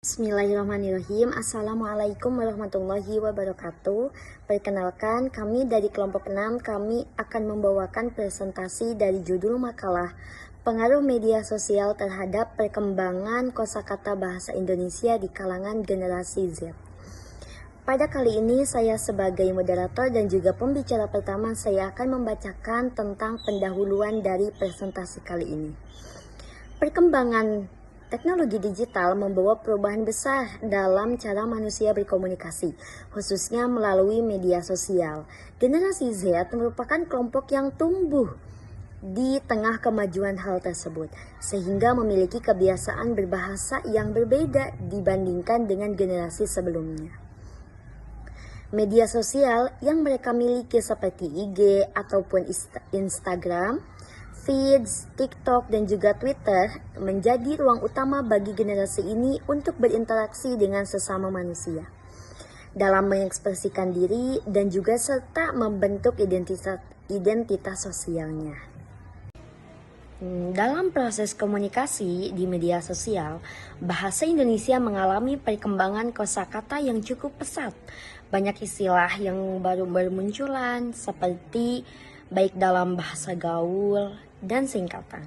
Bismillahirrahmanirrahim. Assalamualaikum warahmatullahi wabarakatuh. Perkenalkan, kami dari kelompok 6, kami akan membawakan presentasi dari judul makalah Pengaruh Media Sosial terhadap Perkembangan Kosakata Bahasa Indonesia di Kalangan Generasi Z. Pada kali ini saya sebagai moderator dan juga pembicara pertama, saya akan membacakan tentang pendahuluan dari presentasi kali ini. Perkembangan teknologi digital membawa perubahan besar dalam cara manusia berkomunikasi, khususnya melalui media sosial. Generasi Z merupakan kelompok yang tumbuh di tengah kemajuan hal tersebut, sehingga memiliki kebiasaan berbahasa yang berbeda dibandingkan dengan generasi sebelumnya. Media sosial yang mereka miliki seperti IG ataupun Instagram, feeds, TikTok, dan juga Twitter menjadi ruang utama bagi generasi ini untuk berinteraksi dengan sesama manusia dalam mengekspresikan diri dan juga serta membentuk identitas sosialnya. Dalam proses komunikasi di media sosial, bahasa Indonesia mengalami perkembangan kosakata yang cukup pesat. Banyak istilah yang baru bermunculan seperti baik dalam bahasa gaul dan singkatan.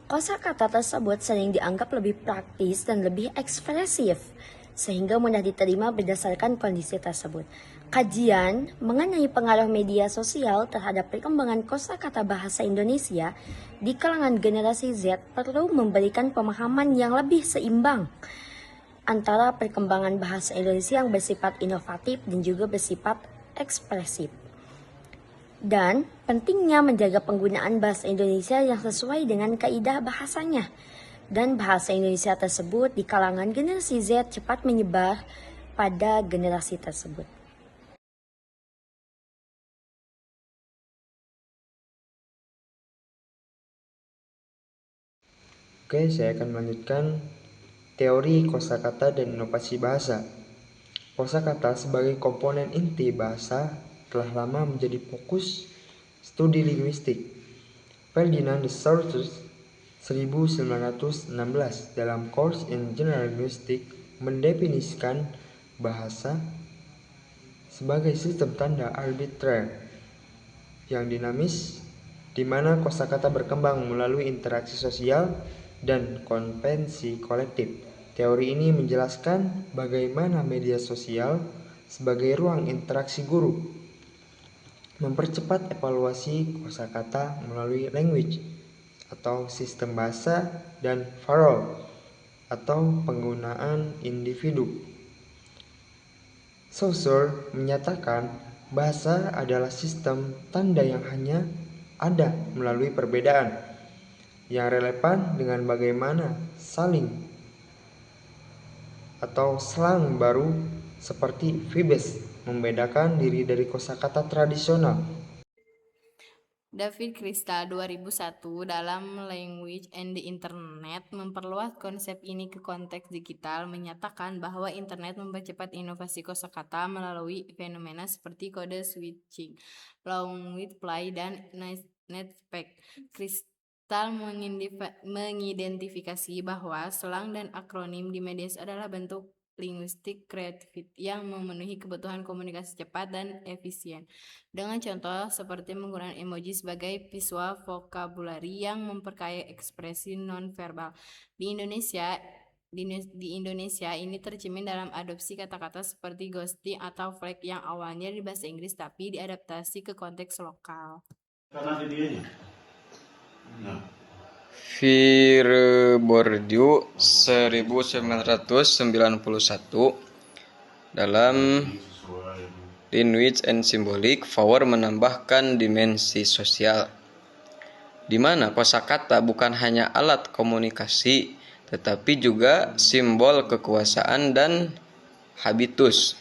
Kosakata tersebut sering dianggap lebih praktis dan lebih ekspresif, sehingga mudah diterima berdasarkan kondisi tersebut. Kajian mengenai pengaruh media sosial terhadap perkembangan kosakata bahasa Indonesia di kalangan generasi Z perlu memberikan pemahaman yang lebih seimbang antara perkembangan bahasa Indonesia yang bersifat inovatif dan juga bersifat ekspresif. Dan pentingnya menjaga penggunaan bahasa Indonesia yang sesuai dengan kaidah bahasanya. Dan bahasa Indonesia tersebut di kalangan generasi Z cepat menyebar pada generasi tersebut. Oke, saya akan melanjutkan teori kosakata dan inovasi bahasa. Kosakata sebagai komponen inti bahasa telah lama menjadi fokus studi linguistik. Ferdinand de Saussure 1916 dalam Course in General Linguistics mendefinisikan bahasa sebagai sistem tanda arbitrer yang dinamis di mana kosakata berkembang melalui interaksi sosial dan konvensi kolektif. Teori ini menjelaskan bagaimana media sosial sebagai ruang interaksi guru mempercepat evaluasi kosakata melalui language atau sistem bahasa dan parol atau penggunaan individu. Saussure menyatakan bahasa adalah sistem tanda yang hanya ada melalui perbedaan yang relevan dengan bagaimana saling atau slang baru seperti vibes membedakan diri dari kosakata tradisional. David Crystal 2001 dalam Language and the Internet memperluas konsep ini ke konteks digital, menyatakan bahwa internet mempercepat inovasi kosakata melalui fenomena seperti kode switching, language play, dan netspec. Crystal mengidentifikasi bahwa slang dan akronim di media adalah bentuk linguistik kreatif yang memenuhi kebutuhan komunikasi cepat dan efisien. Dengan contoh seperti menggunakan emoji sebagai visual vocabulary yang memperkaya ekspresi nonverbal. Di Indonesia ini tercermin dalam adopsi kata-kata seperti ghosting atau flag yang awalnya di bahasa Inggris tapi diadaptasi ke konteks lokal. Bourdieu 1991 dalam Language and Symbolic Power menambahkan dimensi sosial, di mana kosakata bukan hanya alat komunikasi, tetapi juga simbol kekuasaan dan habitus.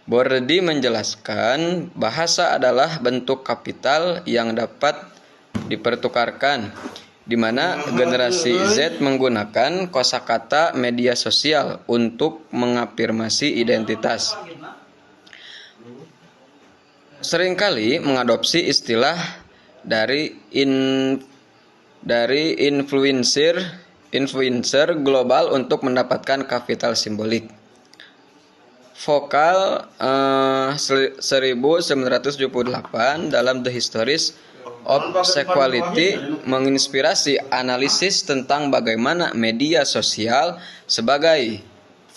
Bourdieu menjelaskan bahasa adalah bentuk kapital yang dapat dipertukarkan, di mana generasi Z menggunakan kosakata media sosial untuk mengafirmasi identitas. Seringkali mengadopsi istilah dari influencer influencer global untuk mendapatkan kapital simbolik. Vokal 1978 dalam The Histories of Sexuality menginspirasi analisis tentang bagaimana media sosial sebagai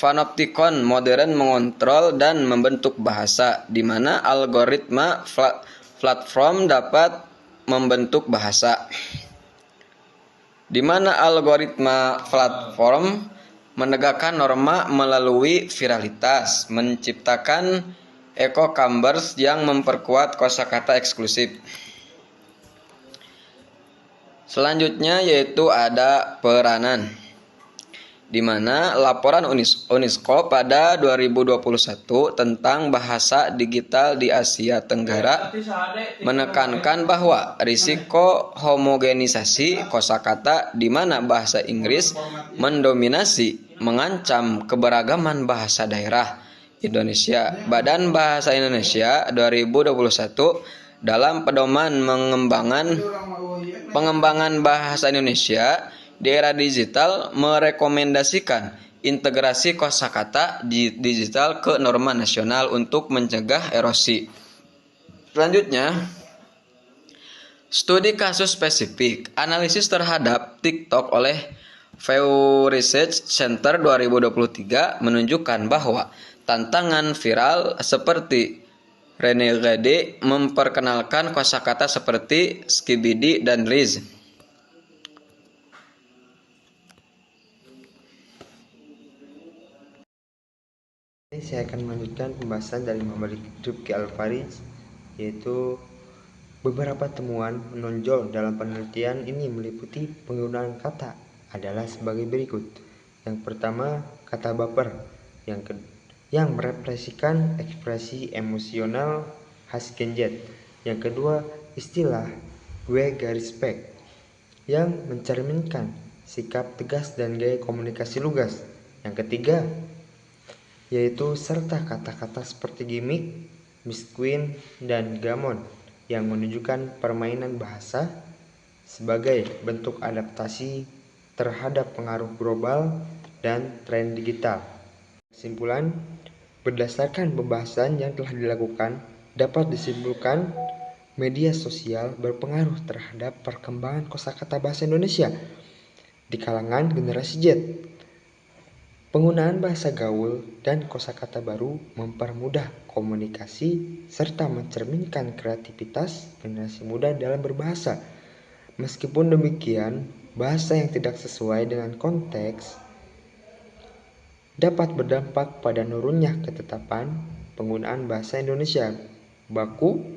panoptikon modern mengontrol dan membentuk bahasa, di mana algoritma platform dapat membentuk bahasa. Di mana algoritma platform menegakkan norma melalui viralitas, menciptakan echo chambers yang memperkuat kosakata eksklusif. Selanjutnya yaitu ada peranan, di mana laporan UNESCO pada 2021 tentang bahasa digital di Asia Tenggara menekankan bahwa risiko homogenisasi kosakata di mana bahasa Inggris mendominasi mengancam keberagaman bahasa daerah Indonesia. Badan Bahasa Indonesia 2021 dalam pedoman pengembangan bahasa Indonesia di era digital merekomendasikan integrasi kosakata digital ke norma nasional untuk mencegah erosi. Selanjutnya, studi kasus spesifik, analisis terhadap TikTok oleh Pew Research Center 2023 menunjukkan bahwa tantangan viral seperti Renegade memperkenalkan kosakata seperti skibidi dan Riz. Saya akan melanjutkan pembahasan dari Muhammad Rifki Al-Farij, yaitu beberapa temuan menonjol dalam penelitian ini meliputi penggunaan kata adalah sebagai berikut. Yang pertama, kata baper yang merepresentasikan ekspresi emosional khas Gen Z. Yang kedua, istilah gue garis pek yang mencerminkan sikap tegas dan gaya komunikasi lugas. Yang ketiga, yaitu serta kata-kata seperti gimmick, misqueen, dan gamon yang menunjukkan permainan bahasa sebagai bentuk adaptasi terhadap pengaruh global dan tren digital. Kesimpulan, berdasarkan pembahasan yang telah dilakukan, dapat disimpulkan media sosial berpengaruh terhadap perkembangan kosakata bahasa Indonesia di kalangan generasi Z. Penggunaan bahasa gaul dan kosakata baru mempermudah komunikasi serta mencerminkan kreativitas generasi muda dalam berbahasa. Meskipun demikian, bahasa yang tidak sesuai dengan konteks dapat berdampak pada nurunnya ketetapan penggunaan bahasa Indonesia baku,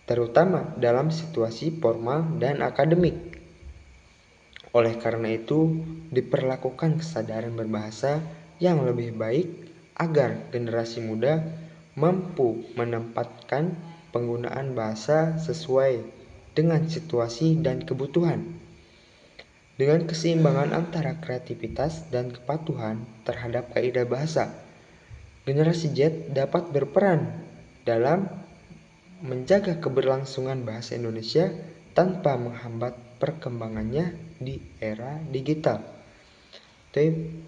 terutama dalam situasi formal dan akademik. Oleh karena itu, diperlakukan kesadaran berbahasa yang lebih baik agar generasi muda mampu menempatkan penggunaan bahasa sesuai dengan situasi dan kebutuhan. Dengan keseimbangan antara kreativitas dan kepatuhan terhadap kaidah bahasa, generasi Z dapat berperan dalam menjaga keberlangsungan bahasa Indonesia tanpa menghambat perkembangannya di era digital.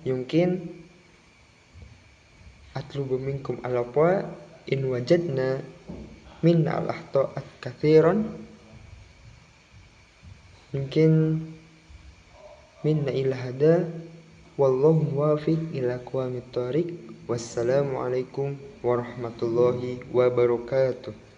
Yumkin atlubu minkum al-afwa in wajadna min al-akhta'at katsiran. Mungkin minna ila hada wallahu muwafiq ila aqwamit thoriq. Wassalamualaikum warahmatullahi wabarakatuh.